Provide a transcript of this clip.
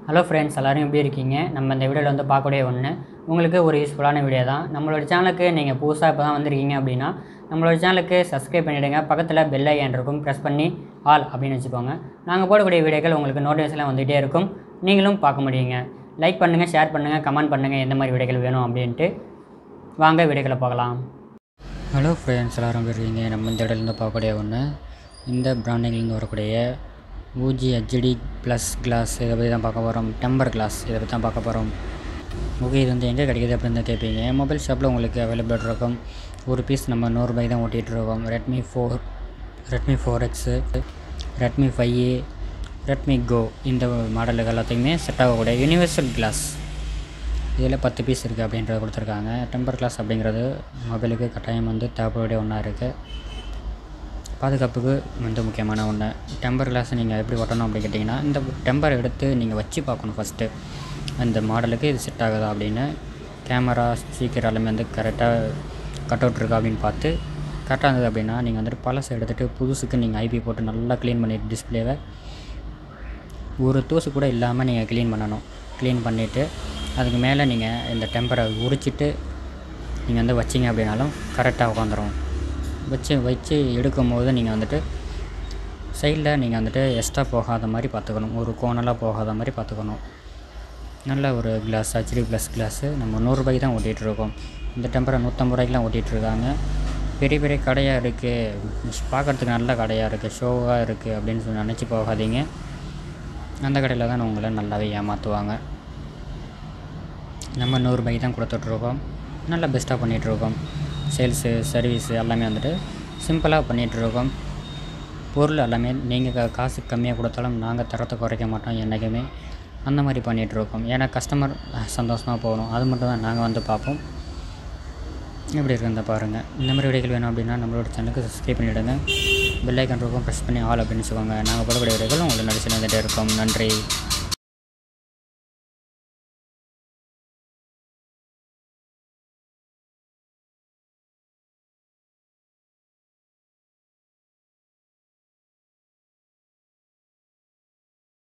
Hello friends, எல்லோரும் எப்படி இருக்கீங்க? நம்ம இந்த வீடியோவில் வந்து பார்க்கக்கூடிய ஒன்று உங்களுக்கு ஒரு யூஸ்ஃபுல்லான வீடியோ தான். நம்மளோட சேனலுக்கு நீங்கள் புதுசாக இப்போ தான் வந்திருக்கீங்க அப்படின்னா நம்மளோட சேனலுக்கு சப்ஸ்கிரைப் பண்ணிவிடுங்க. பக்கத்தில் பெல் ஐக்கான் இருக்கும், ப்ரெஸ் பண்ணி ஆல் அப்படின்னு வச்சுக்கோங்க. நாங்கள் போடக்கூடிய வீடியோக்கள் உங்களுக்கு நோட்டிஃபிகேஷன்லாம் வந்துகிட்டே இருக்கும், நீங்களும் பார்க்க முடியுங்க. லைக் பண்ணுங்கள், ஷேர் பண்ணுங்கள், கமெண்ட் பண்ணுங்கள் எந்த மாதிரி வீடியோக்கள் வேணும் அப்படின்ட்டு. வாங்க வீடியோக்களை பார்க்கலாம். ஹலோ ஃப்ரெண்ட்ஸ், எல்லோரும் எப்படி இருக்கீங்க? நம்ம இந்த இடத்துலேருந்து பார்க்கக்கூடிய ஒன்று இந்த பிராண்டிங்லேருந்து வரக்கூடிய ஊஜி ஹெச்டி ப்ளஸ் கிளாஸ் இதை பற்றி தான் பார்க்க போகிறோம். டெம்பர் கிளாஸ் இதை பற்றி தான் பார்க்க போகிறோம். ஓகே, இது வந்து எங்கே கிடைக்கிது அப்படின்னு தான் கேட்பீங்க. மொபைல் ஷாப்பில் உங்களுக்கு அவைலபிள் இருக்கும். ஒரு பீஸ் நம்ம 100 ரூபாய் தான் ஓட்டிகிட்ருக்கோம். Redmi 4X, Redmi 5A, Redmi go இந்த மாடலுக்கு எல்லாத்தையுமே செட் ஆகக்கூடிய யூனிவர்சல் கிளாஸ். இதில் 10 பீஸ் இருக்குது அப்படின்றத கொடுத்துருக்காங்க. டெம்பர் கிளாஸ் அப்படிங்கிறது மொபைலுக்கு கட்டாயம் வந்து தேவைப்படக்கூடிய ஒன்றா இருக்குது. பாதுகாப்புக்கு வந்து முக்கியமான ஒன்று. டெம்பர் கிளாஸை நீங்கள் எப்படி ஒட்டணும் அப்படின்னு கேட்டிங்கன்னா, இந்த டெம்பர் எடுத்து நீங்கள் வச்சு பார்க்கணும் ஃபஸ்ட்டு. அந்த மாடலுக்கு இது செட் ஆகுதா அப்படின்னு. கேமரா ஸ்பீக்கர் எல்லாமே வந்து கரெக்டாக கட் அவுட் இருக்கா அப்படின்னு பார்த்து கரெக்டாக இருந்தது அப்படின்னா நீங்கள் வந்துட்டு பழசை எடுத்துகிட்டு புதுசுக்கு நீங்கள் ஐபி போட்டு நல்லா க்ளீன் பண்ணிவிட்டு டிஸ்பிளேவை ஒரு தூசு கூட இல்லாமல் நீங்கள் க்ளீன் பண்ணணும். க்ளீன் பண்ணிவிட்டு அதுக்கு மேலே நீங்கள் இந்த டெம்பரை உரிச்சிட்டு நீங்கள் வந்து வச்சிங்க அப்படின்னாலும் கரெக்டாக உட்காந்துரும். வச்சு எடுக்கும் போது நீங்கள் வந்துட்டு சைடில் நீங்கள் வந்துட்டு எக்ஸ்ட்ரா போகாத மாதிரி பார்த்துக்கணும். ஒரு கோணலாக போகாத மாதிரி பார்த்துக்கணும். நல்ல ஒரு கிளாஸ், ஹெச்டி ப்ளஸ் கிளாஸு நம்ம 100 ரூபாய்க்கு தான் ஓட்டிகிட்ருக்கோம். இந்த டெம்பரை 150 ரூபாய்க்குலாம் ஓட்டிகிட்ருக்காங்க. பெரிய பெரிய கடையாக இருக்குது, பார்க்குறதுக்கு நல்ல கடையாக இருக்குது, ஷோவாக இருக்குது அப்படின்னு சொல்லி நினச்சி போகாதீங்க. அந்த கடையில் தான் உங்களை நல்லாவே ஏமாற்றுவாங்க. நம்ம 100 ரூபாய்க்கு தான் கொடுத்துட்ருக்கோம். நல்லா பெஸ்ட்டாக பண்ணிகிட்ருக்கோம். சேல்ஸு சர்வீஸு எல்லாமே வந்துட்டு சிம்பிளாக பண்ணிகிட்ருக்கோம். பொருள் எல்லாமே நீங்கள் காசு கம்மியாக கொடுத்தாலும் நாங்கள் தரத்தை குறைக்க மாட்டோம் என்றைக்குமே. அந்த மாதிரி பண்ணிகிட்ருக்கோம். ஏன்னா கஸ்டமர் சந்தோஷமாக போகணும், அது மட்டும் தான் நாங்கள் வந்து பார்ப்போம். எப்படி இருக்குன்னு பாருங்கள். இந்த மாதிரி வீடியோக்கள் வேணும் அப்படின்னா நம்மளோட சேனலுக்கு சப்ஸ்கிரைப் பண்ணிவிடுங்க. பெல் ஐக்கான் இருக்கும், ப்ரெஸ் பண்ணி ஆல் அப்படின்னு வச்சுக்கோங்க. நாங்கள் போடக்கூடிய வீடியோக்கள் உங்களுக்கு நடிச்சு வந்துகிட்டே இருக்கோம். நன்றி.